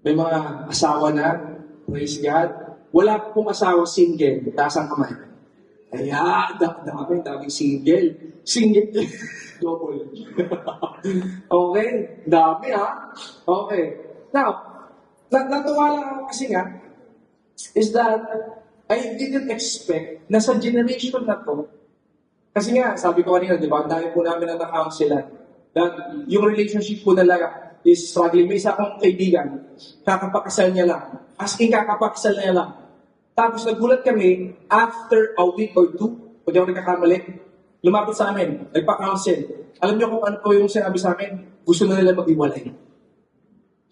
May mga asawa na, praise God. Wala pong asawa single, taas ang kamay. Kaya, daming single. Single, double. Okay, dami ha. Okay. Now, natuwa lang ako kasi nga, is that I didn't expect na sa generation na to, kasi nga, sabi ko kanina, di ba, ang dami po namin na nakaunselan. Yung relationship po nila is struggling. May isa akong kaibigan, kakapakasal niya lang. As in, kakapakasal niya lang. Tapos nagulat kami, after a week or two, kung di ako nagkakamali, lumapit sa amin, nagpa-counsel. Alam niyo kung ano po yung sinabi sa amin? Gusto na nila mag-iwalay.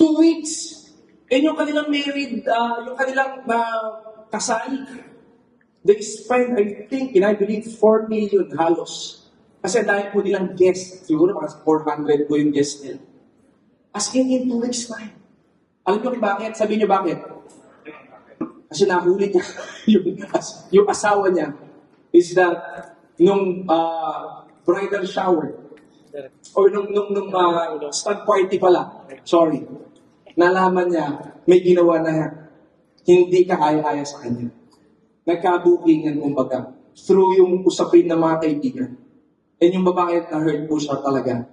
2 weeks! And yung kanilang married, yung kanilang kasal, they spend, I think, I believe, 4 million halos. Kasi dahil po nilang guest, siguro mga 400 po yung guest nila. As in 2 weeks time. Alam niyo kung bakit? Sabihin niyo bakit? Kasi nahuli niya yung asawa niya is that nung bridal shower or nung stag party pala, sorry, nalaman niya may ginawa na hindi kaaya-aya sa kanya. Nagkabukingan kumbaga through yung usapin ng mga kaibigan. And yung babae na-hurt po siya talaga.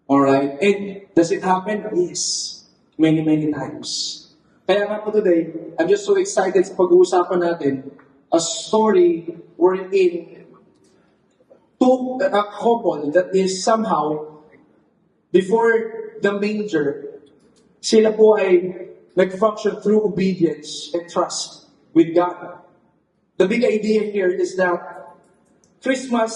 Alright? And does it happen? Yes. Many times. Kaya nga po today, I'm just so excited sa pag-uusapan natin a story wherein a couple that is somehow before the manger, sila po ay nag-function through obedience and trust with God. The big idea here is that Christmas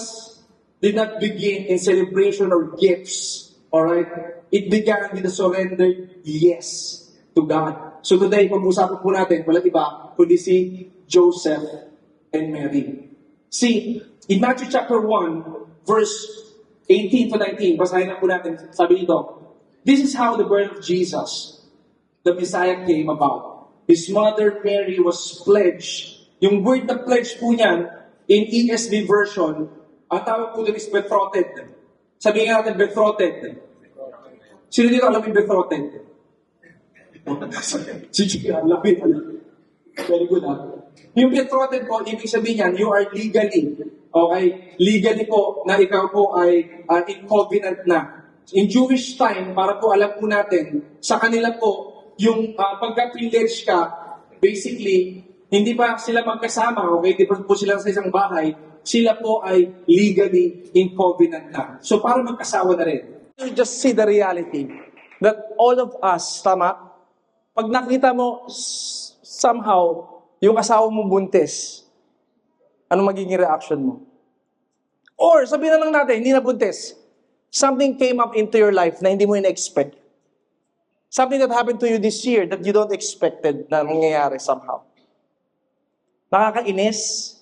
did not begin in celebration or gifts. Alright? It began with a surrendered yes to God. So today, pag-usapan po natin, walang iba, kundi si Joseph and Mary. See, in Matthew chapter 1, verse 18 to 19, basahin na po natin, sabi dito, this is how the birth of Jesus, the Messiah, came about. His mother Mary was pledged. Yung word na pledge po niyan, in ESV version, ang tawag po doon is betrothed. Sabihin natin, betrothed. Sino dito alam yung betrothed? Sige, lapit. Very good, ha? Yung betrothed po, ibig sabihin yan, you are legally, okay? Legally po, na ikaw po ay in covenant na. In Jewish time, para po alam po natin, sa kanila po, yung pagka-privilege ka, basically, hindi pa sila magkasama, okay? Di pa po sila sa isang bahay, sila po ay legally in covenant na. So, para magkasawa na rin. You just see the reality that all of us, tama? Pag nakita mo, somehow, yung asawa mo buntis, anong magiging reaction mo? Or, sabihin na lang natin, hindi na buntis. Something came up into your life na hindi mo in-expect. Something that happened to you this year that you don't expected na nangyayari somehow. Nakakainis.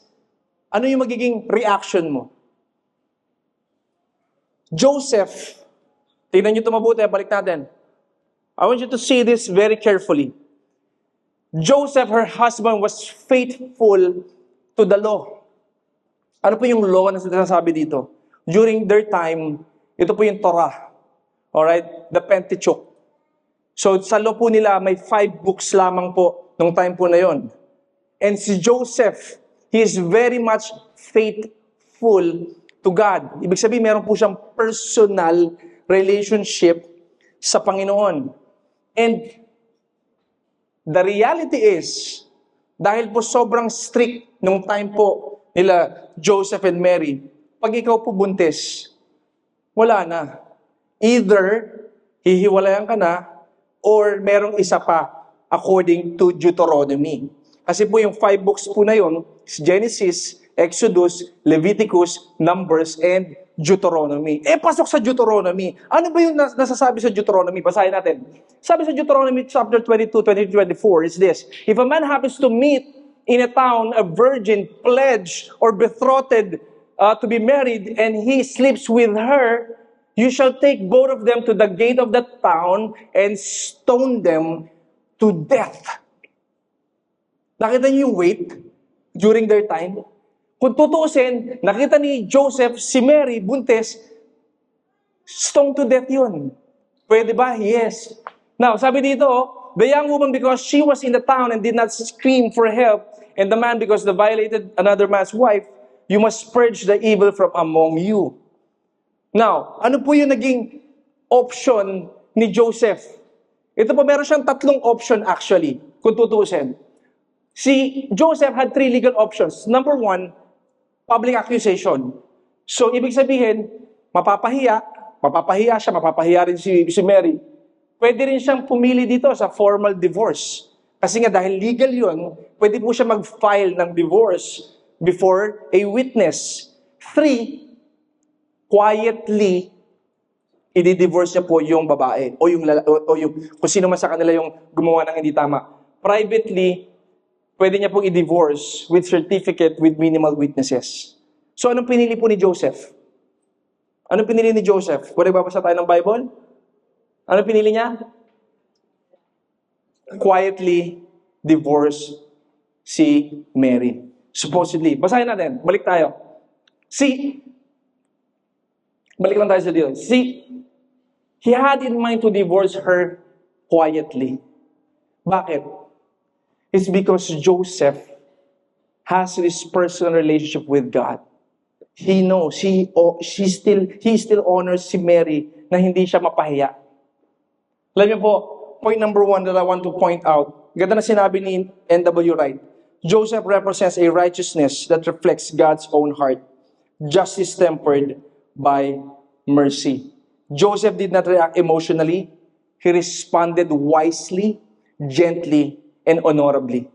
Ano yung magiging reaction mo? Joseph, tingnan nyo ito mabuti, balik natin. I want you to see this very carefully. Joseph, her husband, was faithful to the law. Ano po yung law na sinasabi dito? During their time, ito po yung Torah. Alright? The Pentateuch. So, sa law po nila, may 5 books lamang po nung time po na yon. And si Joseph, he is very much faithful to God. Ibig sabihin, meron po siyang personal relationship sa Panginoon. And the reality is, dahil po sobrang strict nung time po nila Joseph and Mary, pag ikaw po buntis, wala na. Either hihiwalayan ka na or merong isa pa according to Deuteronomy. Kasi po yung 5 books po na yun, Genesis, Exodus, Leviticus, Numbers, and Deuteronomy. Pasok sa Deuteronomy. Ano ba yung nasasabi sa Deuteronomy? Basahin natin. Sabi sa Deuteronomy chapter 22, 23-24 is this: if a man happens to meet in a town a virgin pledged or betrothed to be married and he sleeps with her, you shall take both of them to the gate of that town and stone them to death. Nakita niyo yung weight during their time? Kung tutuusin, nakita ni Joseph si Mary, buntis, stone to death yun. Pwede ba? Yes. Now, sabi dito, The young woman because she was in the town and did not scream for help, and the man because they violated another man's wife, you must purge the evil from among you. Now, ano po yung naging option ni Joseph? Ito po, meron siyang tatlong option actually, kung tutuusin. Si Joseph had three legal options. Number one, public accusation. So, ibig sabihin, mapapahiya siya, mapapahiya rin si Mary. Pwede rin siyang pumili dito sa formal divorce. Kasi nga dahil legal yun, pwede po siya mag-file ng divorce before a witness. 3, quietly, i-divorce niya po yung babae o yung kung sino man sa kanila yung gumawa ng hindi tama. Privately, pwede niya pong i-divorce with certificate with minimal witnesses. So, anong pinili po ni Joseph? Anong pinili ni Joseph? Kung nagbabasa tayo ng Bible? Anong pinili niya? Quietly divorce si Mary. Supposedly. Basahin natin. Balik tayo. Balik lang tayo sa dito. He had in mind to divorce her quietly. Bakit? It's because Joseph has this personal relationship with God. He knows, he still honors si Mary na hindi siya mapahiya. Alam niyo po, point number 1 that I want to point out, ganda na sinabi ni N.W. Wright, Joseph represents a righteousness that reflects God's own heart, justice tempered by mercy. Joseph did not react emotionally. He responded wisely, gently, and honorably.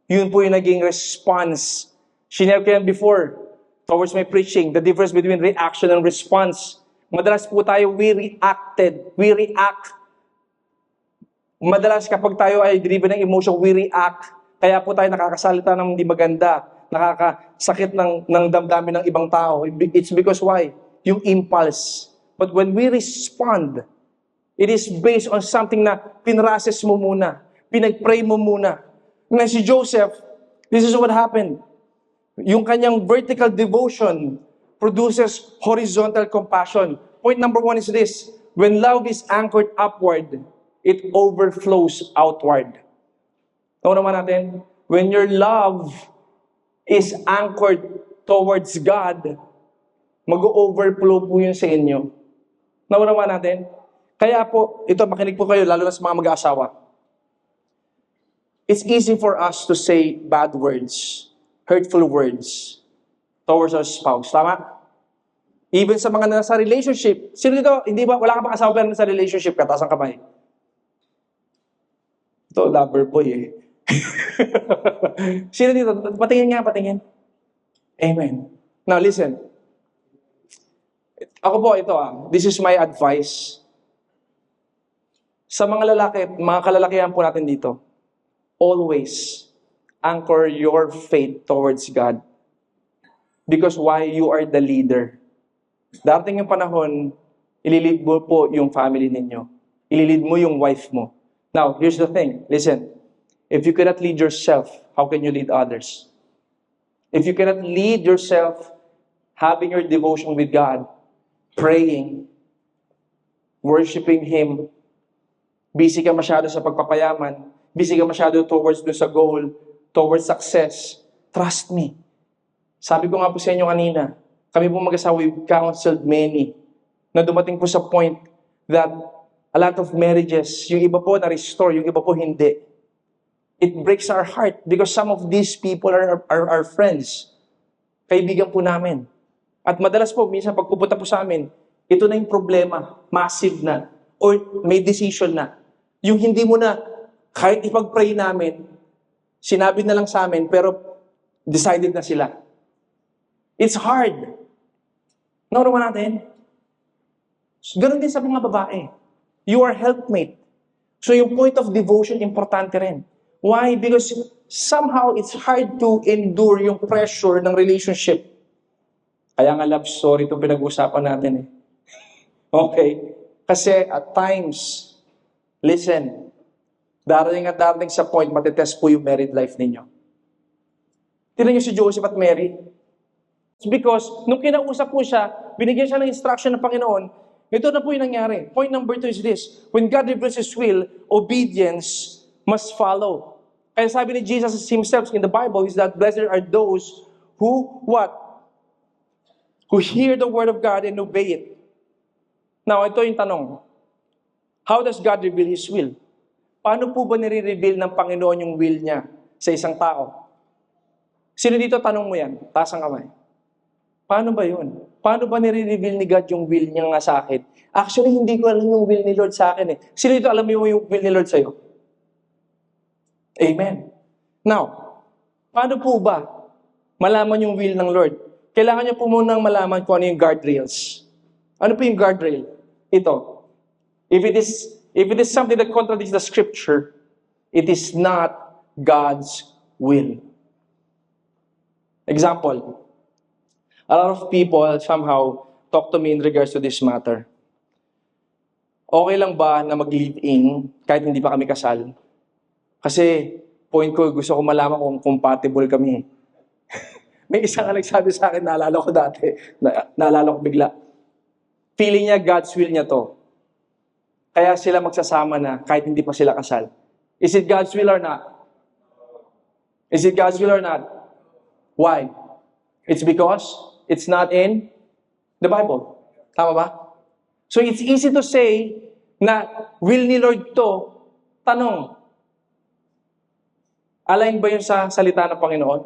Yun po yung naging response. Shinare ko yan before, towards my preaching, the difference between reaction and response. Madalas po tayo, we react. Madalas kapag tayo ay driven ng emotion, we react. Kaya po tayo nakakasalita ng hindi maganda, nakakasakit ng damdamin ng ibang tao. It's because why? Yung impulse. But when we respond, it is based on something na pinrases mo muna, pinag-pray mo muna. Na si Joseph, this is what happened. Yung kanyang vertical devotion produces horizontal compassion. Point number 1 is this. When love is anchored upward, it overflows outward. Tawa naman natin, when your love is anchored towards God, mag-overflow po yun sa inyo. Tawa naman natin. Kaya po, ito makinig po kayo, lalo na sa mga mag-aasawa. It's easy for us to say bad words, hurtful words towards our spouse. Tama? Even sa mga nasa relationship. Sino dito, hindi ba, wala ka pa asawa pero nasa relationship ka, taas ang kamay. Ito, lover boy eh. Sino dito? Patingin nga, patingin. Amen. Now listen. Ako po, ito this is my advice. Sa mga lalaki, mga kalalakihan po natin dito, always anchor your faith towards God. Because why? You are the leader. Darating yung panahon, ililid mo po yung family ninyo. Ililid mo yung wife mo. Now, here's the thing. Listen. If you cannot lead yourself, how can you lead others? If you cannot lead yourself, having your devotion with God, praying, worshiping Him, busy ka masyado sa pagpapayaman, busy ka masyado towards dun sa goal, towards success, trust me. Sabi ko nga po sa inyo kanina, kami po mag-asawa, we've counseled many, na dumating po sa point that a lot of marriages, yung iba po na-restore, yung iba po hindi. It breaks our heart because some of these people are our friends. Kaibigan po namin. At madalas po, minsan pagpupunta po sa amin, ito na yung problema, massive na, or may decision na. Yung hindi mo na, kahit ipag-pray namin, sinabi na lang sa amin, pero decided na sila. It's hard. Naurawan natin? Ganun din sa mga babae. You are helpmate. So yung point of devotion, importante rin. Why? Because somehow it's hard to endure yung pressure ng relationship. Kaya nga love story itong pinag-usapan natin eh. Okay? Kasi at times, listen, darating sa point, matitest po yung married life ninyo. Tignan niyo si Joseph at Mary. It's because, nung kinausap po siya, binigyan siya ng instruction ng Panginoon, ito na po yung nangyari. Point number 2 is this. When God reveals His will, obedience must follow. Kaya sabi ni Jesus himself in the Bible is that blessed are those who, what? Who hear the word of God and obey it. Now, ito yung tanong. How does God reveal His will? Paano po ba nire-reveal ng Panginoon yung will niya sa isang tao? Sino dito tanong mo yan? Taas ang kamay. Paano ba yun? Paano ba nire-reveal ni God yung will niya nga sa akin? Actually, hindi ko alam yung will ni Lord sa akin eh. Sino dito alam mo yung will ni Lord sa'yo? Amen. Now, paano po ba malaman yung will ng Lord? Kailangan niyo po munang malaman kung ano yung guardrails. Ano po yung guardrail? Ito. If it is something that contradicts the scripture, it is not God's will. Example. A lot of people somehow talk to me in regards to this matter. Okay lang ba na mag-live-in kahit hindi pa kami kasal? Kasi point ko, gusto ko malaman kung compatible kami. May isang nagsabi sa akin, naalala ko dati, naalala ko bigla. Feeling niya, God's will niya to. Kaya sila magsasama na kahit hindi pa sila kasal. Is it God's will or not? Is it God's will or not? Why? It's because it's not in the Bible. Tama ba? So it's easy to say na will ni Lord to. Tanong, align ba yun sa salita ng Panginoon?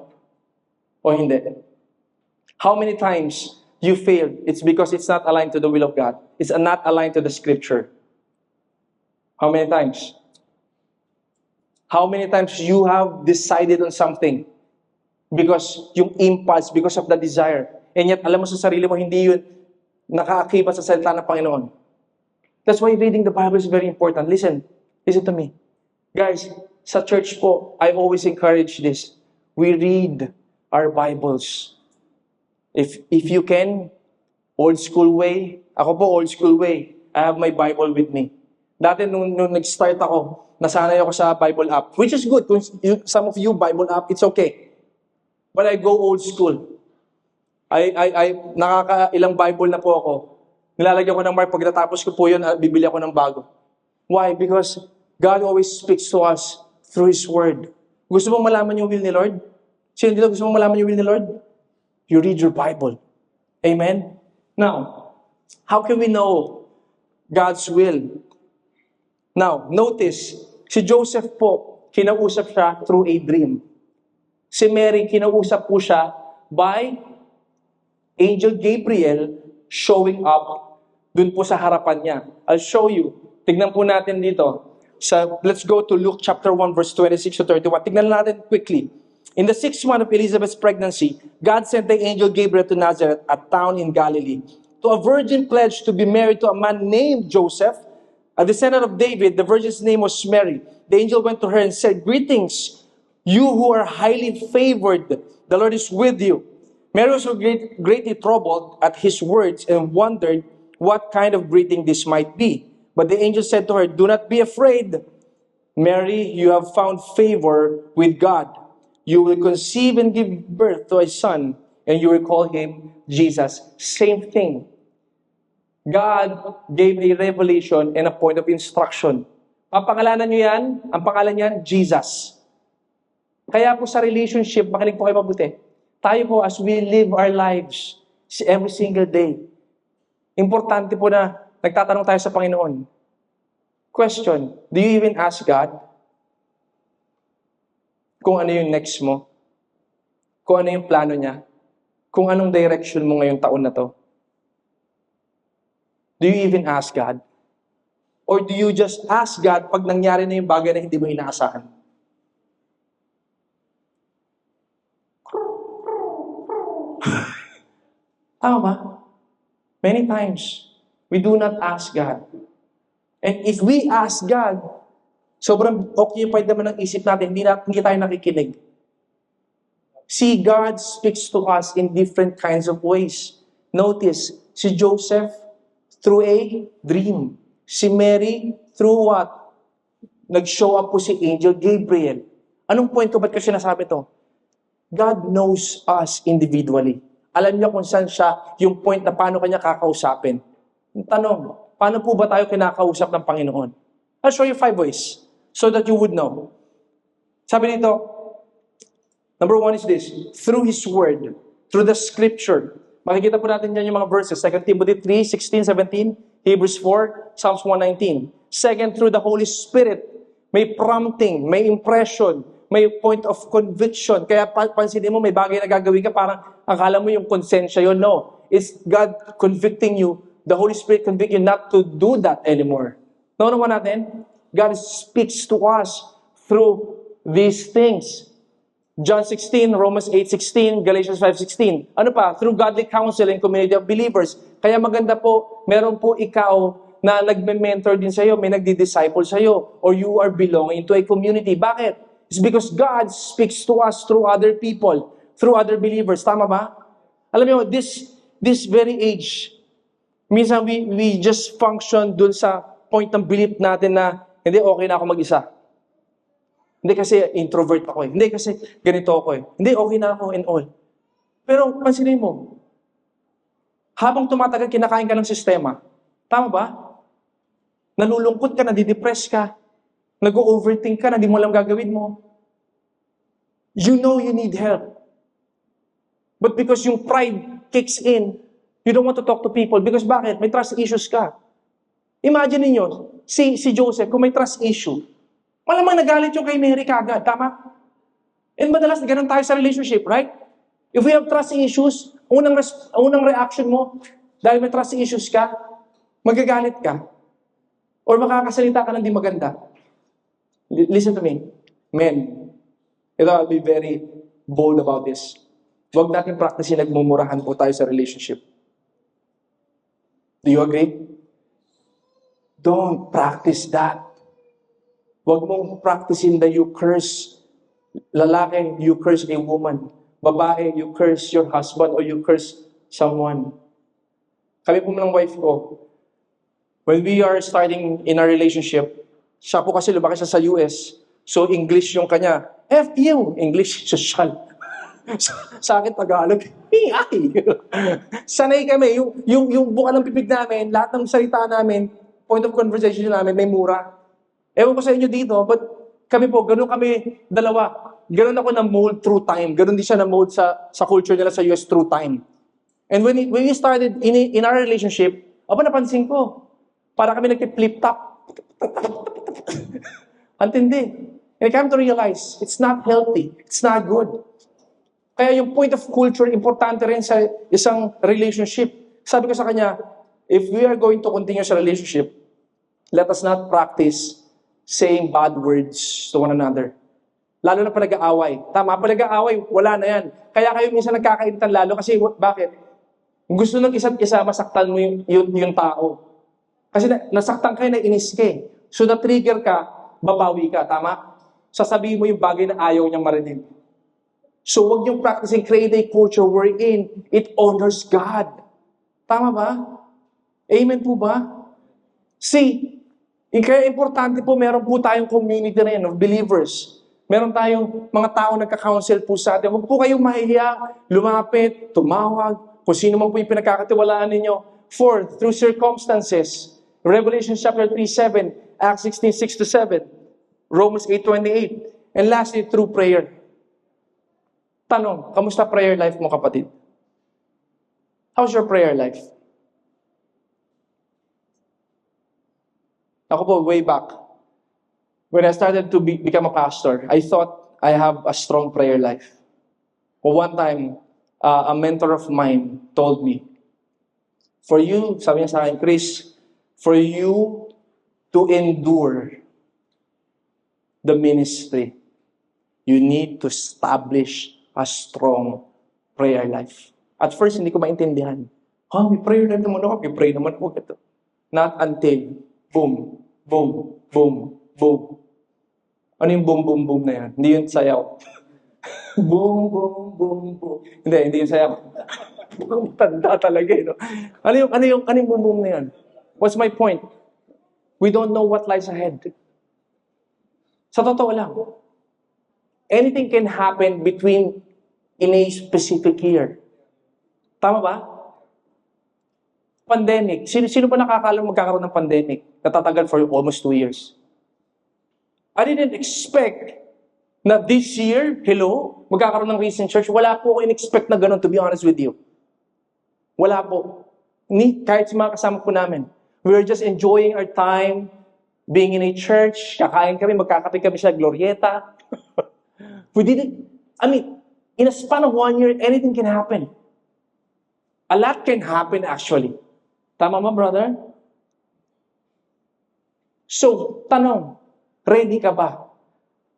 O hindi? How many times you failed? It's because it's not aligned to the will of God. It's not aligned to the scripture. How many times? How many times you have decided on something because yung impulse, because of the desire, and yet alam mo sa sarili mo, hindi yun nakaakibat sa salita ng Panginoon. That's why reading the Bible is very important. Listen to me. Guys, sa church po, I always encourage this. We read our Bibles. If you can, old school way. Ako po, old school way. I have my Bible with me. Dati nung nag-start ako, nasanay ako sa Bible app, which is good. Kung some of you, Bible app, it's okay. But I go old school. Nakaka-ilang Bible na po ako. Nilalagyan ko ng mark. Pagkatapos ko po yun, bibili ako ng bago. Why? Because God always speaks to us through His Word. Gusto mong malaman yung will ni Lord? Sino dito gusto mong malaman yung will ni Lord? You read your Bible. Amen? Now, how can we know God's will? Now, notice, si Joseph po, kinausap siya through a dream. Si Mary, kinausap po siya by Angel Gabriel showing up dun po sa harapan niya. I'll show you. Tignan po natin dito. Let's go to Luke chapter 1 verse 26 to 31. Tignan natin quickly. In the 6th month of Elizabeth's pregnancy, God sent the angel Gabriel to Nazareth, a town in Galilee, to a virgin pledged to be married to a man named Joseph, a descendant of David. The virgin's name was Mary. The angel went to her and said, "Greetings, you who are highly favored. The Lord is with you." Mary was greatly troubled at his words and wondered what kind of greeting this might be. But the angel said to her, "Do not be afraid, Mary, you have found favor with God. You will conceive and give birth to a son, and you will call him Jesus." Same thing. God gave a revelation and a point of instruction. Papangalanan nyo yan, ang pangalan niyan, Jesus. Kaya po sa relationship, makinig po kayo mabuti. Tayo po, as we live our lives every single day, importante po na nagtatanong tayo sa Panginoon. Question, do you even ask God kung ano yung next mo? Kung ano yung plano niya? Kung anong direction mo ngayong taon na to? Do you even ask God? Or do you just ask God pag nangyari na yung bagay na hindi mo inaasahan? Tama ba? Many times, we do not ask God. And if we ask God, sobrang occupied naman ang isip natin, hindi tayo nakikinig. See, God speaks to us in different kinds of ways. Notice, si Joseph, through a dream. Si Mary, through what? Nag-show up po si Angel Gabriel. Anong point ko? Ba't ko sinasabi to? God knows us individually. Alam niya kung saan siya, yung point na paano kanya kakausapin. Tanong, paano po ba tayo kinakausap ng Panginoon? I'll show you 5 ways. so that you would know. Sabi dito, number 1 is this, through His Word, through the Scripture. Makikita po natin dyan yung mga verses, 2 Timothy 3, 16, 17, Hebrews 4, Psalms 119. Second, through the Holy Spirit. May prompting, may impression, may point of conviction. Kaya pansinin mo, may bagay na gagawin ka, parang akala mo yung konsensya yun. No, it's God convicting you. The Holy Spirit convict you not to do that anymore. Naman natin, God speaks to us through these things. John 16, Romans 8:16, Galatians 5:16. Ano pa? Through godly counsel and community of believers. Kaya maganda po, meron po ikaw na nagme-mentor din sa'yo, may nagdi-disciple sa'yo, or you are belonging to a community. Bakit? It's because God speaks to us through other people, through other believers. Tama ba? Alam mo, this very age, minsan we just function dun sa point ng belief natin na, hindi, okay na ako mag-isa. Hindi kasi introvert ako eh. Hindi kasi ganito ako eh. Hindi, okay na ako and all. Pero pansinin mo, habang tumatagal, kinakain ka ng sistema. Tama ba? Nalulungkot ka, nadidepress ka, nag-overthink ka, na di mo alam gagawin mo. You know you need help. But because yung pride kicks in, you don't want to talk to people. Because bakit? May trust issues ka. Imagine niyo, si Joseph, kung may trust issue, malamang nagalit yung kay Mary kagad, tama? And madalas, ganun tayo sa relationship, right? If we have trust issues, unang reaction mo, dahil may trust issues ka, magagalit ka. Or makakasalita ka ng di maganda. Listen to me. Men, I'll be very bold about this. Huwag natin practicein nagmumurahan po tayo sa relationship. Do you agree? Don't practice that. Huwag mong practicein that you curse lalaki, you curse a woman. Babae, you curse your husband or you curse someone. Kami po ng wife ko, when we are starting in our relationship, siya po kasi lumaki siya sa US, so English yung kanya. F you, English, social. Sa akin, Tagalog. Ay! Sanay kami, yung buka ng pipig namin, lahat ng salita namin, point of conversation namin, may mura. Ewan ko sa inyo dito, but kami po, ganun kami dalawa. Ganun ako na-mold through time. Ganun din siya na-mold sa culture nila sa US through time. And when we started in our relationship, napansin ko, para kami nag-flip top. Antindi. And I came to realize, it's not healthy. It's not good. Kaya yung point of culture, importante rin sa isang relationship. Sabi ko sa kanya, if we are going to continue sa relationship, let us not practice saying bad words to one another. Lalo na pa nag-aaway. Tama, pa nag-aaway, wala na yan. Kaya kayo minsan nagkakainitan lalo kasi bakit? Gusto ng isa't isa, masaktan mo yung tao. Kasi nasaktan kayo, nainis ka eh. So na-trigger ka, babawi ka, tama? Sasabihin mo yung bagay na ayaw niyang marinig. So huwag yung practicing, create a culture wherein it honors God. Tama ba? Amen po ba? See, kaya importante po, meron po tayong community rin of believers. Meron tayong mga tao nagka-counsel po sa atin. Huwag po kayong mahihiya, lumapit, tumawag, kung sino man po yung pinagkakatiwalaan ninyo. Fourth, through circumstances. Revelation chapter 3:7, Acts 16:6-7, Romans 8:28. And lastly, through prayer. Tanong, kamusta prayer life mo, kapatid? How's your prayer life? Ako po, way back, when I started to become a pastor, I thought I have a strong prayer life. But one time, a mentor of mine told me, for you, sabi niya sa akin, Chris, for you to endure the ministry, you need to establish a strong prayer life. At first, hindi ko maintindihan. May prayer life naman ako. May pray naman ako. Ito. Not until, boom, boom, boom, boom. Ano yung boom, boom, boom na yan? Hindi yung sayaw. Boom, boom, boom, boom. Hindi yung sayaw. Tanda talaga, no? Ano yung boom, boom na yan? What's my point? We don't know what lies ahead. Sa totoo lang, anything can happen in a specific year. Tama ba? Pandemic. Sino ba nakakalam magkakaroon ng pandemic? Natatagal for almost 2 years. I didn't expect na this year, hello, magkakaroon ng Risen Church. Wala po ako in-expect na ganun, to be honest with you. Wala po. Kahit sa mga kasama po namin. We were just enjoying our time, being in a church, kakain kami, magkakape kami sa Glorieta. We didn't, in a span of 1 year, anything can happen. A lot can happen actually. Tama ba, brother? So, tanong, ready ka ba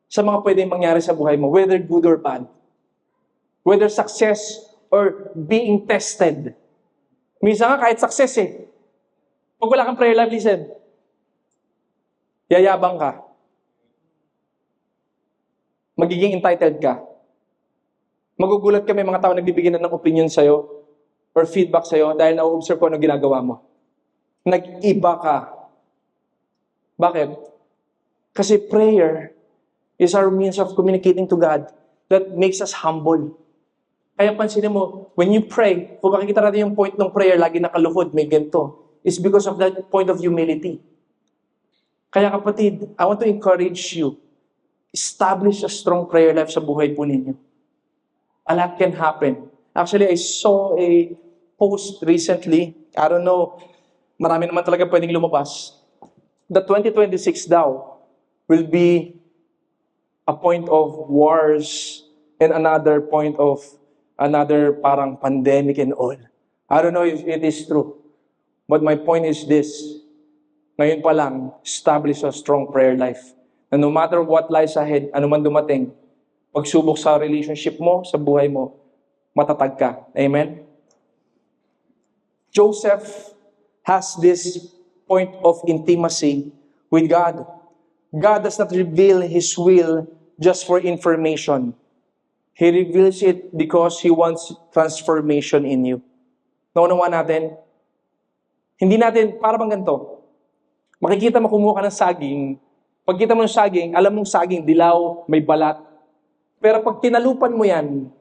sa mga pwedeng mangyari sa buhay mo, whether good or bad? Whether success or being tested. Minsan nga kahit success pag wala kang prayer life, listen, yayabang ka. Magiging entitled ka. Magugulat kami mga tao nagbibigay na ng opinion sa'yo or feedback sa'yo dahil na-observe ko ano ginagawa mo. Nag-iba ka. Bakit? Kasi prayer is our means of communicating to God that makes us humble. Kaya pansinin mo, when you pray, kung makikita natin yung point ng prayer, lagi nakaluhod, may ganito. It's because of that point of humility. Kaya kapatid, I want to encourage you, establish a strong prayer life sa buhay po ninyo. A lot can happen. Actually, I saw a post recently, I don't know, marami naman talaga pwedeng lumabas. The 2026 daw will be a point of wars and another point of another parang pandemic and all. I don't know if it is true. But my point is this. Ngayon pa lang, establish a strong prayer life. Na no matter what lies ahead, ano man dumating, pagsubok sa relationship mo, sa buhay mo, matatag ka. Amen? Joseph has this point of intimacy with God. God does not reveal His will just for information. He reveals it because He wants transformation in you. Naunawa natin? Hindi natin, para bang ganito, makikita mo kumuha ka ng saging, pagkita mo ng saging, alam mong saging, dilaw, may balat. Pero pag tinalupan mo yan,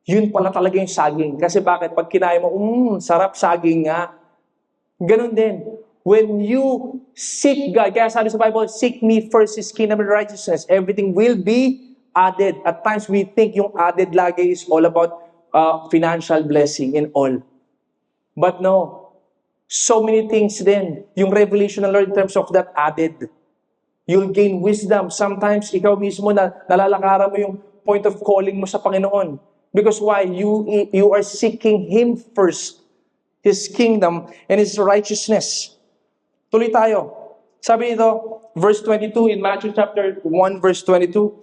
yun pala talaga yung saging. Kasi bakit? Pag kinain mo, sarap saging nga. Ganon din. When you seek God, kaya sabi sa Bible, seek me first His kingdom and righteousness, everything will be added. At times we think yung added lagi is all about financial blessing and all. But no, so many things din. Yung revelation ng Lord in terms of that added. You'll gain wisdom. Sometimes ikaw mismo na nalalakaran mo yung point of calling mo sa Panginoon. Because why? You are seeking Him first. His kingdom and His righteousness. Tuloy tayo. Sabi nito, verse 22 in Matthew chapter 1, verse 22,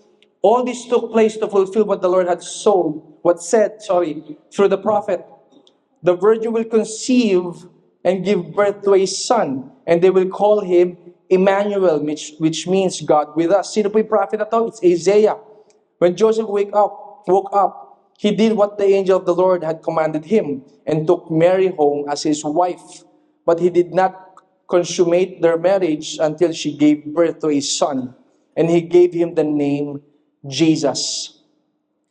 all this took place to fulfill what the Lord had said through the prophet. The virgin will conceive and give birth to a son, and they will call him Emmanuel, which means God with us. Sino po yung prophet na to? It's Isaiah. When Joseph woke up, he did what the angel of the Lord had commanded him and took Mary home as his wife. But he did not consummate their marriage until she gave birth to a son. And he gave him the name Jesus.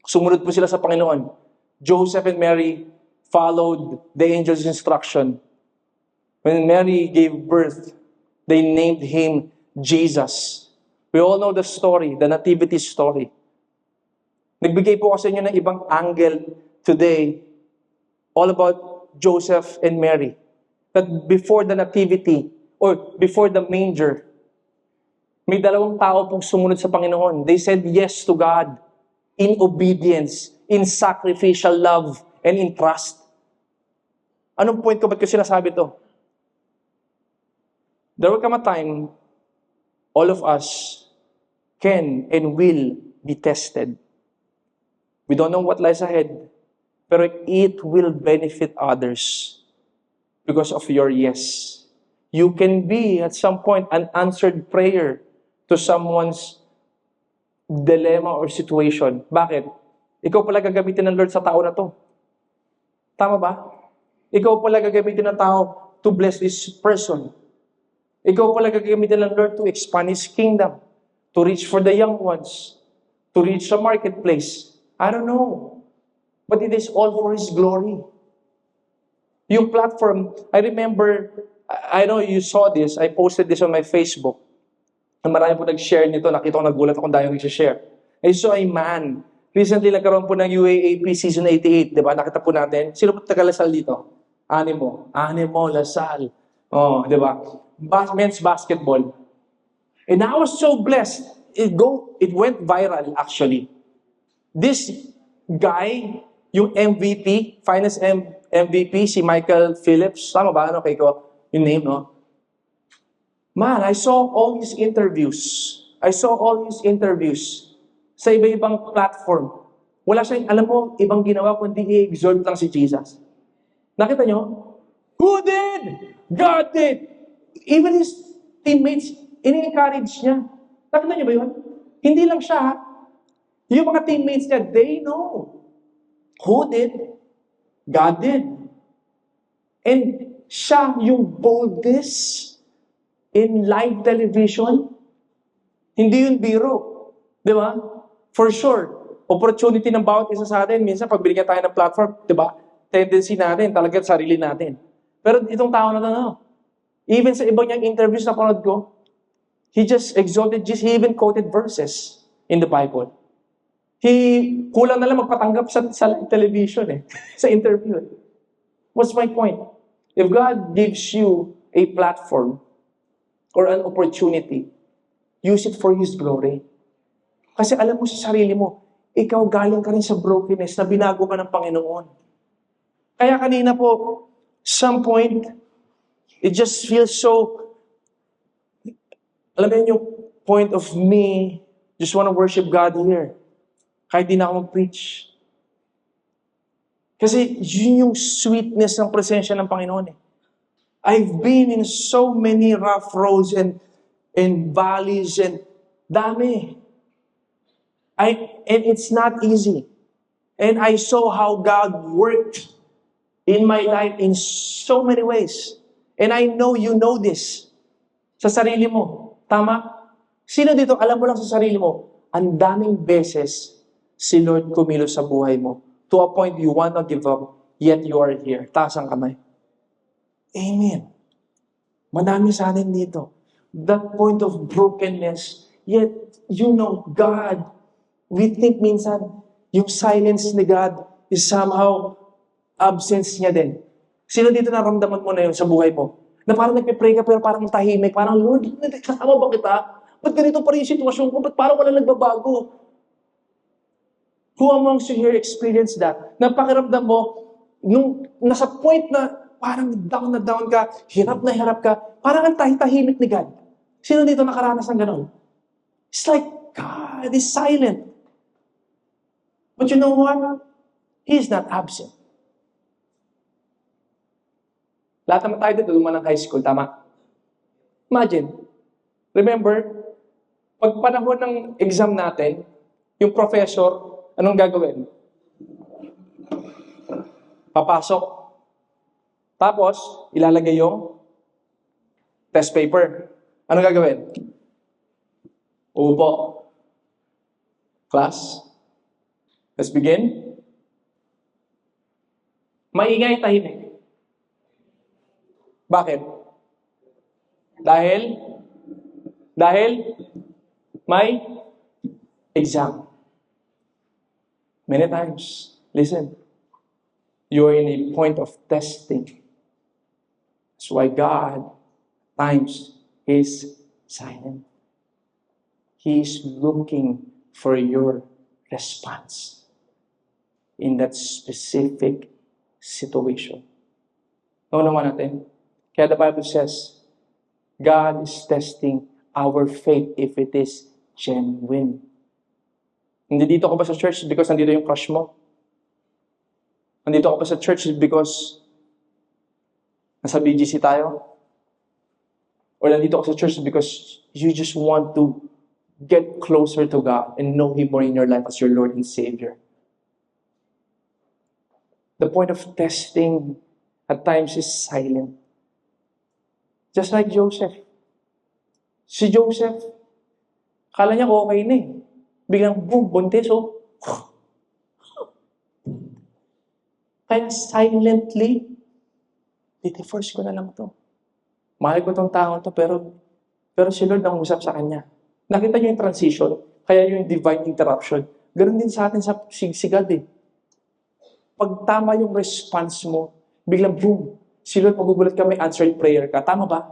Sumunod po sila sa Panginoon. Joseph and Mary followed the angel's instruction. When Mary gave birth, they named him Jesus. We all know the story, the nativity story. Nagbigay po kasi inyo ng ibang angle today all about Joseph and Mary. That before the nativity or before the manger, may dalawang tao pong sumunod sa Panginoon. They said yes to God in obedience, in sacrificial love, and in trust. Anong point ko? Ba't ko sinasabi to? There will come a time all of us can and will be tested. We don't know what lies ahead, pero it will benefit others because of your yes. You can be, at some point, an answered prayer to someone's dilemma or situation. Bakit? Ikaw pala gagamitin ng Lord sa tao na to. Tama ba? Ikaw pala gagamitin ng tao to bless this person. Ikaw pala gagamitin ng Lord to expand His kingdom, to reach for the young ones, to reach the marketplace. I don't know. But it is all for His glory. Yung platform, I remember, I know you saw this, I posted this on my Facebook. Marami po nag-share nito. Nakita ko, nagulat akong dahil nag-share. I saw a man. Recently, nagkaroon po ng UAAP Season 88. Di ba? Nakita po natin. Sino po taga-Lasal dito? Animo, Lasal. Oh, di ba? Men's basketball. And I was so blessed. It went viral actually. This guy, yung MVP, finance MVP, si Michael Phillips. Tama ba? Ano kay ko? Yung name, no? Man, I saw all his interviews. Sa iba-ibang platform. Wala siyang, alam mo, ibang ginawa kundi i-exalt lang si Jesus. Nakita nyo? Who did? God did. Even his teammates, ini-encourage niya. Nakita niyo ba yun? Hindi lang siya, ha? Yung mga teammates niya, they know. Who did? God did. And siya yung boldness in live television, hindi yun biro. Di ba? For sure. Opportunity ng bawat isa sa atin. Minsan, pag binigyan tayo ng platform, di ba? Tendency natin, talagang sarili natin. Pero itong tao na to, even sa ibang niyang interviews na panood ko, he just exalted Jesus. He even quoted verses in the Bible. Kulang na lang magpatanggap sa live television sa interview. What's my point? If God gives you a platform or an opportunity, use it for His glory. Kasi alam mo sa sarili mo, ikaw galing ka rin sa brokenness na binago ka ng Panginoon. Kaya kanina po, some point, it just feels so, alam mo yung point of me, just want to worship God here. Kahit di na ako mag-preach. Kasi yun yung sweetness ng presensya ng Panginoon. I've been in so many rough roads and valleys and dami. And it's not easy. And I saw how God worked in my life in so many ways. And I know you know this. Sa sarili mo. Tama? Sino dito, alam mo lang sa sarili mo, ang daming beses si Lord kumilos sa buhay mo. To a point you want to give up, yet you are here. Taas ang kamay. Amen. Madami sa atin dito. That point of brokenness, yet you know God. We think minsan, yung silence ni God is somehow absence niya din. Sino dito naramdaman mo na yun sa buhay mo? Na parang nagpe-pray ka pero parang tahimik. Parang, Lord, kasama ba kita? Ba't ganito pa rin yung sitwasyon ko? Ba't parang wala nagbabago? Who amongst you here experienced that? Napakiramdam mo, nung nasa point na parang down na down ka, hirap ka, parang ang tahimik ni God. Sino dito nakaranas ng ganun? It's like God is silent. But you know what? He is not absent. Lahat naman tayo dito, dumaan ng high school, tama? Imagine, remember, pag panahon ng exam natin, yung professor, anong gagawin? Papasok. Tapos, ilalagay yung test paper. Anong gagawin? Upo. Class. Let's begin. Maingay, tahimik. Bakit? Dahil may exam. Many times, listen, you're in a point of testing. That's why God, times, is silent. He is looking for your response in that specific situation. Ano naman natin? Kaya the Bible says, God is testing our faith if it is genuine. Nandito ka ba sa church because nandito yung crush mo? Nandito ka ba sa church because nasa BGC tayo? Or nandito ka sa church because you just want to get closer to God and know Him more in your life as your Lord and Savior? The point of testing at times is silent. Just like Joseph. Si Joseph, kala niya okay na Biglang boom, buntis Kaya silently, force ko na lang to. Mahal ko tong tao to, pero Pero si Lord ang usap sa kanya. Nakita niyo yung transition, kaya yung divine interruption. Ganon din sa atin sa sigsigad eh. Pag tama yung response mo, biglang boom, si Lord magugulat ka, may answered prayer ka. Tama ba?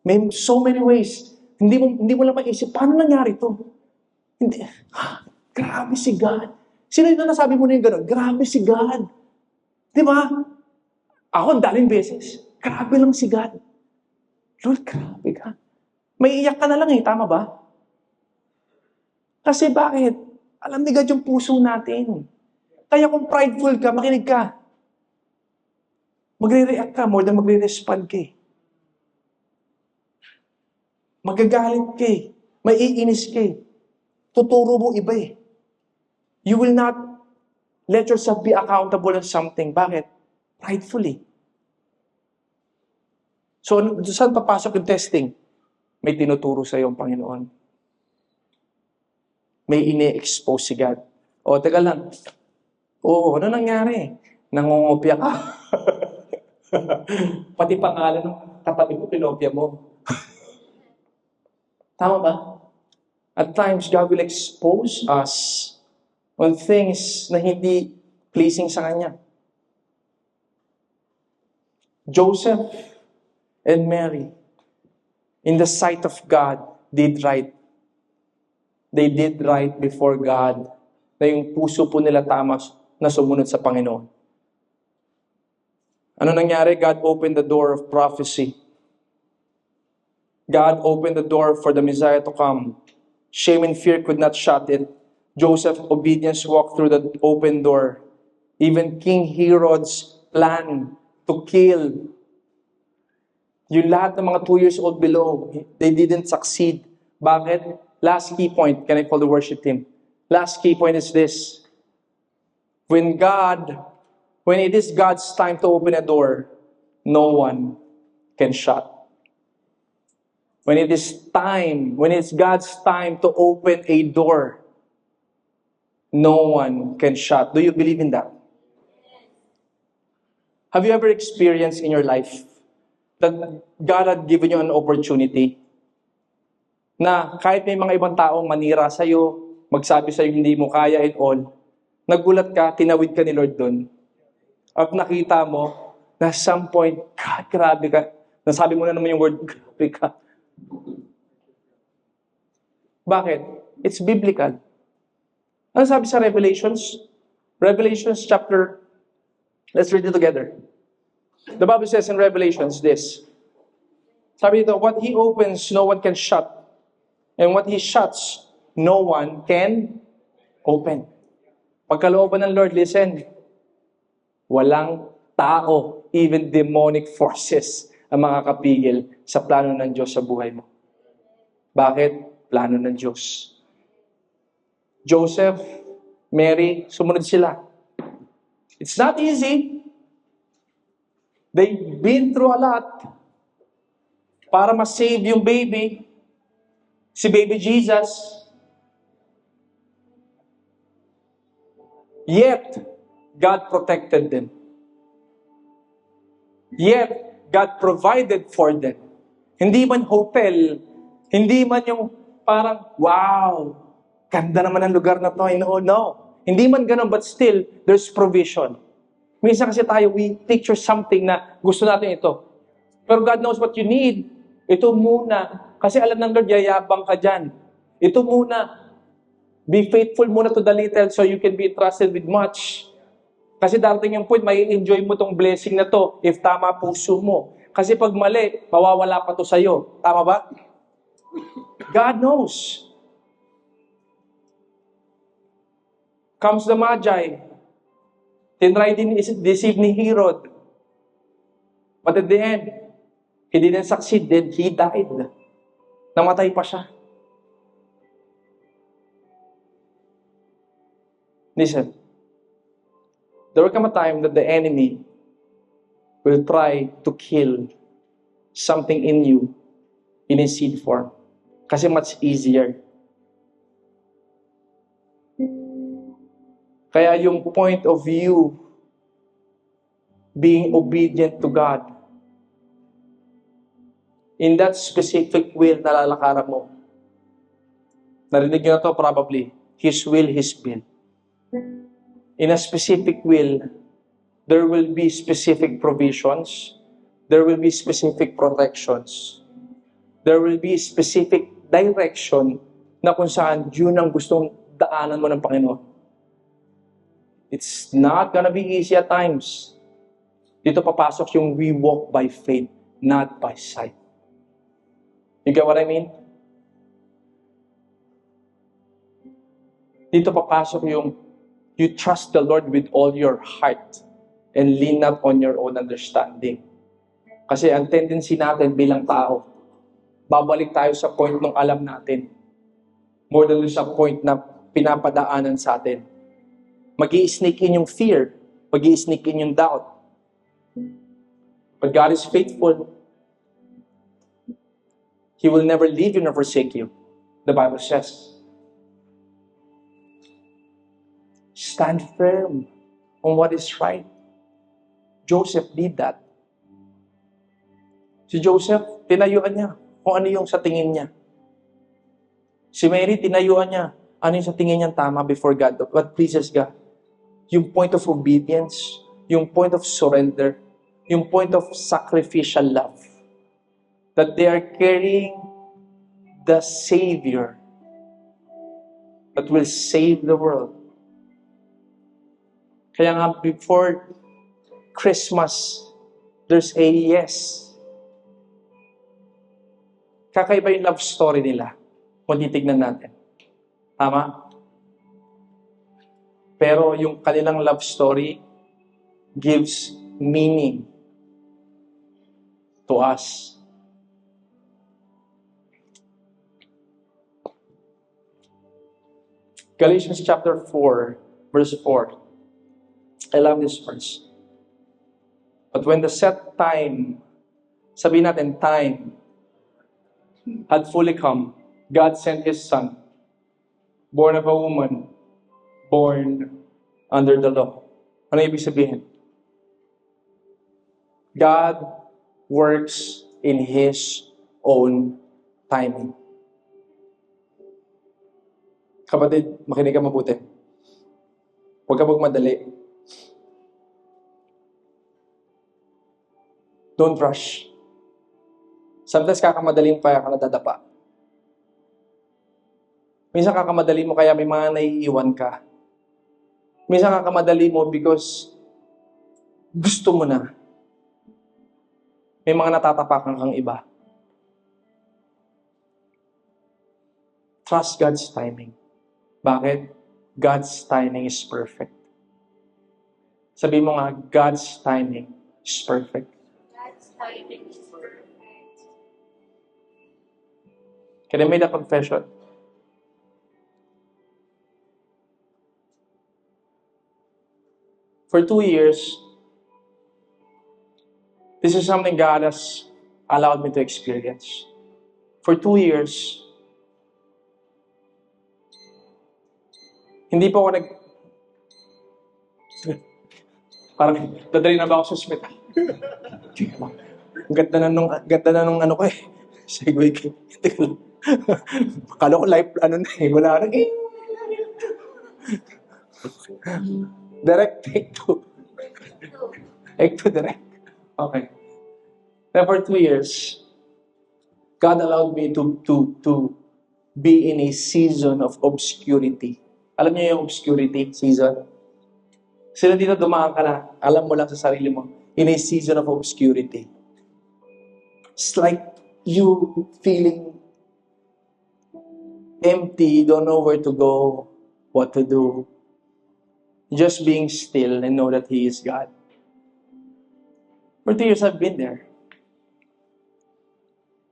May so many ways. Hindi mo lang maisip, paano nangyari to? Hindi, grabe si God. Sino yung nasabi mo na yung gano'n? Grabe si God. Di ba? Ako, ang daming beses. Grabe lang si God. Lord, grabe ka. May iyak ka na lang eh, tama ba? Kasi bakit? Alam ni God yung puso natin. Kaya kung prideful ka, makinig ka. Magre-react ka more than magre-respond ka eh. Magagalit ka eh. Maiinis ka eh. Tuturo mo iba eh. You will not let yourself be accountable on something. Bakit? Pridefully. So, saan papasok yung testing? May tinuturo sa iyo ang Panginoon. May ine-expose si God. O, teka lang. Oo, ano nangyari? Nangungopia ka. Pati pangalan ng katabi ko, pinopia mo. Tama ba? At times, God will expose us on things na hindi pleasing sa Kanya. Joseph and Mary, in the sight of God, did right. They did right before God. Na yung puso po nila tama na sumunod sa Panginoon. Ano nangyari? God opened the door of prophecy. God opened the door for the Messiah to come. Shame and fear could not shut it. Joseph's obedience walked through the open door. Even King Herod's plan to kill yung lahat ng mga 2 years old below, they didn't succeed. Bakit? Last key point. Can I call the worship team? Last key point is this. When it is God's time to open a door, no one can shut. When it's God's time to open a door, no one can shut. Do you believe in that? Have you ever experienced in your life that God had given you an opportunity na kahit may mga ibang taong manira sa'yo, magsabi sa'yo hindi mo kaya and all, nagulat ka, tinawid ka ni Lord doon. At nakita mo, na some point, God, grabe ka. Nasabi mo na naman yung word, grabe ka. Bakit? It's biblical. Ano sabi sa Revelations? Revelations chapter, let's read it together. The Bible says in Revelations this. Sabi dito, what He opens, no one can shut. And what He shuts, no one can open. Pagkalooban ng Lord, listen, walang tao, even demonic forces, ang makakapigil sa plano ng Diyos sa buhay mo. Bakit? Plano ng Diyos. Joseph, Mary, sumunod sila. It's not easy. They've been through a lot para ma-save yung baby, si baby Jesus. Yet, God protected them. Yet, God provided for them. Hindi man hotel, hindi man yung parang, wow, ganda naman ang lugar na to. No. Hindi man ganun, but still, there's provision. Minsan kasi tayo, we picture something na gusto natin ito. Pero God knows what you need. Ito muna. Kasi alam ng Lord, yayabang ka dyan. Ito muna. Be faithful muna to the little so you can be trusted with much. Kasi darating yung point, may enjoy mo tong blessing na to if tama puso mo. Kasi pag mali, mawawala pa to sa'yo. Tama ba? God knows. Comes the Magi. Tinry din deceive ni Herod. But at the end, he didn't succeed. Then he died. Namatay pa siya. Listen. There will come a time that the enemy will try to kill something in you in a seed form. Kasi much easier. Kaya yung point of view, being obedient to God, In that specific will na lalakaran mo. Narinig nyo na to probably. His will, His will. In a specific will, there will be specific provisions. There will be specific protections. There will be specific direction na kung saan yun ang gustong daanan mo ng Panginoon. It's not gonna be easy at times. Dito papasok yung we walk by faith, not by sight. You get what I mean? Dito papasok yung you trust the Lord with all your heart and lean not on your own understanding. Kasi ang tendency natin bilang tao, babalik tayo sa point ng alam natin. More than sa point na pinapadaanan sa atin. Mag-i-sneak in yung fear. Mag-i-sneak in yung doubt. But God is faithful. He will never leave you nor forsake you. The Bible says. Stand firm on what is right. Joseph did that. Si Joseph, tinayuan niya kung ano yung sa tingin niya. Si Mary, tinayuan niya ano yung sa tingin niya tama before God. What pleases God. Yung point of obedience, yung point of surrender, yung point of sacrificial love. That they are carrying the Savior that will save the world. Kaya nga before Christmas, there's a yes. Kakaiba yung love story nila kung titignan natin. Tama? Pero yung kanilang love story gives meaning to us. Galatians chapter 4, verse 4. I love this verse. But when the set time, sabihin natin time, had fully come, God sent His Son, born of a woman, born under the law. Ano ibig sabihin? God works in His own timing. Kapatid, makinig ka mabuti. Huwag ka magmadali. Don't rush. Sometimes kakamadali mo kaya ka nadadapa. Minsan kakamadali mo kaya may mga naiiwan ka. Minsan kakamadali mo because gusto mo na. May mga natatapakan kang iba. Trust God's timing. Bakit? God's timing is perfect. Sabi mo nga, God's timing is perfect. God's timing is perfect. Can I make a confession? For 2 years, this is something God has allowed me to experience. For 2 years, hindi pa ako parang dadali na ba ako sa ospital? Ganda na nung ano ko eh. Segway ko. Akala ko live, ano na eh. Wala na eh. Direct, take 2. Take 2 direct. Okay. Then for 2 years, God allowed me to be in a season of obscurity. Alam niyo yung obscurity season? Sila dito dumaan ka na, alam mo lang sa sarili mo, in a season of obscurity. It's like you feeling empty, don't know where to go, what to do. Just being still and know that He is God. For 2 years I've been there.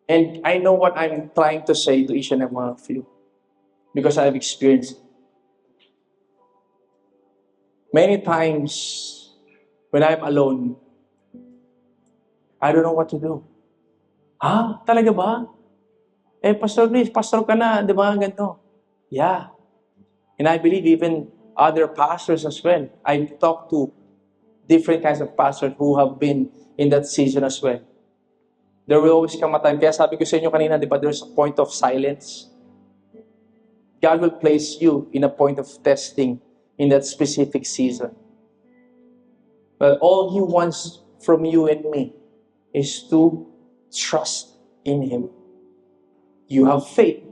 And I know what I'm trying to say to each and every one of you. Because I've experienced it. Many times, when I'm alone, I don't know what to do. Ha? Talaga ba? Eh, Pastor Chris, pastor ka na, di ba? Ganito. Yeah. And I believe even other pastors as well. I've talked to different kinds of pastors who have been in that season as well. There will always come a time. Kaya sabi ko sa inyo kanina, di ba, there's a point of silence. God will place you in a point of testing in that specific season. But all He wants from you and me is to trust in Him. You have faith,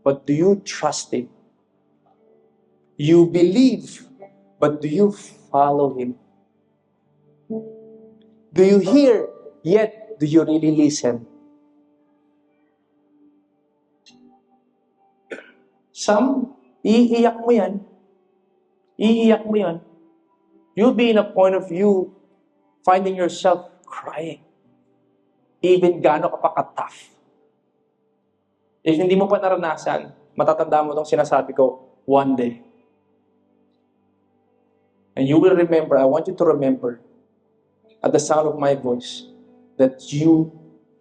but do you trust Him? You believe, but do you follow Him? Do you hear, yet do you really listen? Some, iiyak mo yan. Iiyak mo yan. You'll be in a point of view finding yourself crying. Even gaano ka pa ka-tough. If hindi mo pa naranasan, matatanda mo itong sinasabi ko, one day. And you will remember, I want you to remember, at the sound of my voice, that you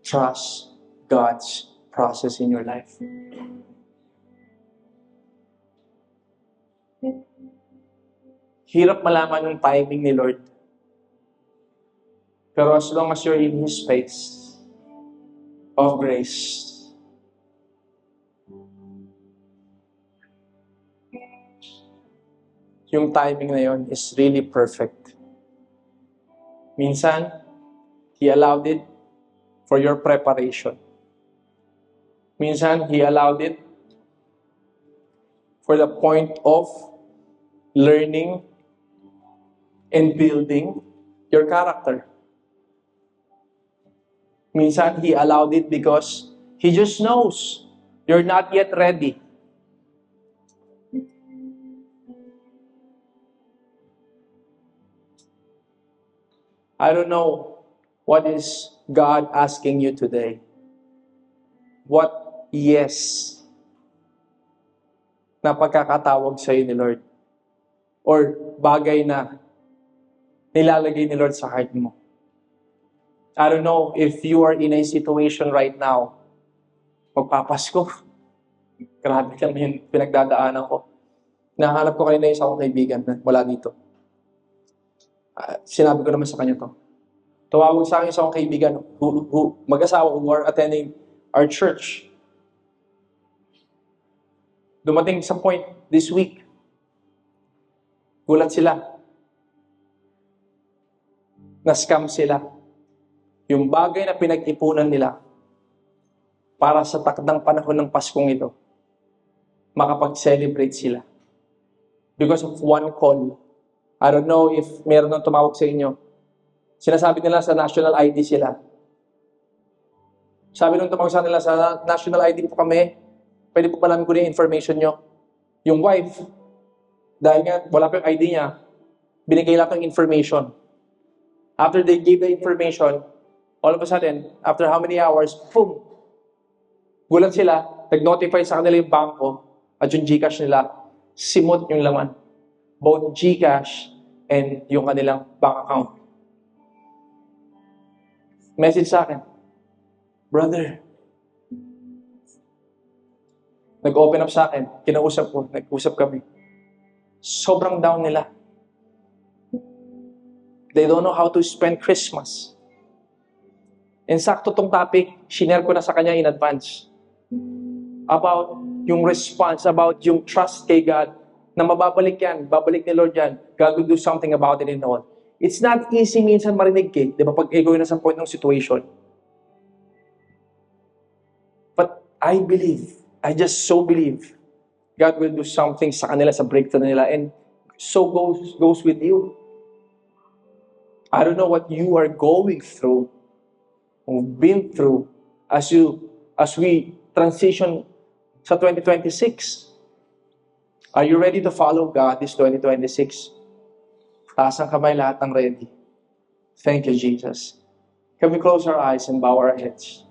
trust God's process in your life. Hirap malaman yung timing ni Lord. Pero as long as you're in His face of grace, yung timing na yun is really perfect. Minsan, He allowed it for your preparation. Minsan, He allowed it for the point of learning and building your character. Minsan, He allowed it because He just knows you're not yet ready. I don't know what is God asking you today. What yes na pagkakatawag sa iyo ni Lord? Or bagay na nilalagay ni Lord sa heart mo? I don't know if you are in a situation right now, magpapasko. Grabe lang yung pinagdadaanan ko. Nahanap ko kayo na isa akong kaibigan na wala dito. Sinabi ko naman sa kanya to. Tumawag sa akin isa akong kaibigan mag-asawa who are attending our church. Dumating sa point this week, gulat sila. Na-scam sila. Yung bagay na pinag-ipunan nila para sa takdang panahon ng Paskong ito, makapag-celebrate sila. Because of one call. I don't know if meron nang tumawag sa inyo. Sinasabi nila sa national ID sila. Sabi nung tumawag sa nila, sa national ID po kami, pwede po ba namin kunin information nyo? Yung wife, dahil nga wala pa yung ID niya, binigay lang ng information. After they gave the information, all of a sudden, after how many hours, boom! Gulat sila, nag-notify sa kanila yung bangko at yung GCash nila, simot yung laman. Both GCash and yung kanilang bank account. Message sa akin, brother, nag-open up sa akin, kinausap ko, nag-usap kami. Sobrang down nila. They don't know how to spend Christmas. And sakto tong topic, shinare ko na sa kanya in advance. About yung response, about yung trust kay God, na mababalik yan, babalik ni Lord yan, God will do something about it and all. It's not easy minsan marinig di ba, pag ikaw yung nasa point ng situation. But I believe, I just so believe, God will do something sa kanila, sa breakthrough nila, and so goes with you. I don't know what you are going through, or been through, as we transition sa 2026. Are you ready to follow God this 2026? Taas ang kamay, lahat ng ready. Thank you, Jesus. Can we close our eyes and bow our heads?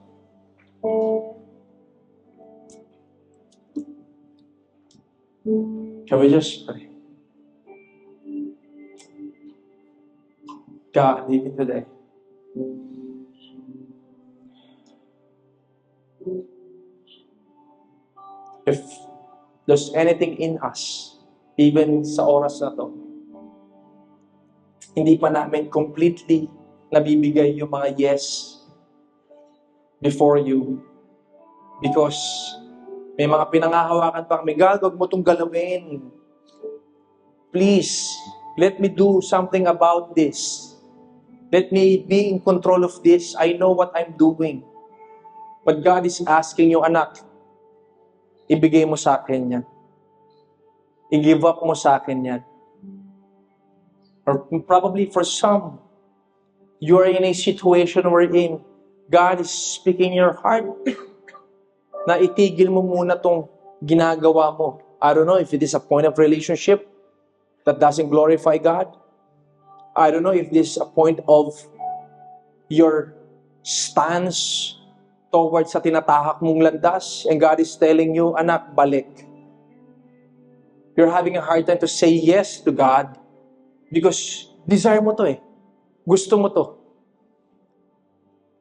Can we just pray? God, even today, if there's anything in us, even sa oras na to, hindi pa namin completely nabibigay yung mga yes before you because may mga pinangahawakan pa kami. God, huwag mo itong galawin. Please, let me do something about this. Let me be in control of this. I know what I'm doing. But God is asking you, anak, ibigay mo sa akin yan. I-give up mo sa akin yan. Or probably for some, you are in a situation wherein God is speaking in your heart na itigil mo muna tong ginagawa mo. I don't know if it is a point of relationship that doesn't glorify God. I don't know if this is a point of your stance towards sa tinatahak mong landas and God is telling you, anak, balik. You're having a hard time to say yes to God because desire mo to eh. Gusto mo to.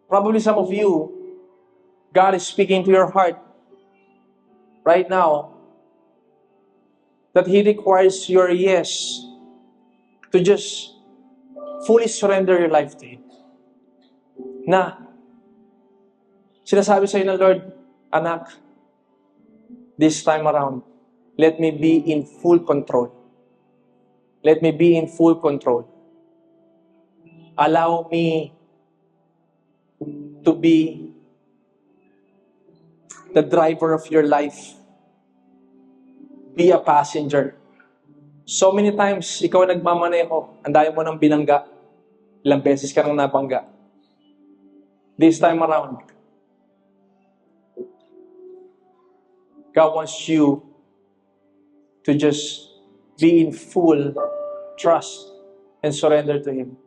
Probably some of you, God is speaking to your heart right now that He requires your yes to just fully surrender your life to Him. Na, sinasabi sa'yo ng Lord, anak, this time around, let me be in full control. Let me be in full control. Allow me to be the driver of your life. Be a passenger. So many times, ikaw nagmamaneho, ang dami mo ng binangga. Ilang beses ka nang nabangga. This time around, God wants you to just be in full trust and surrender to Him.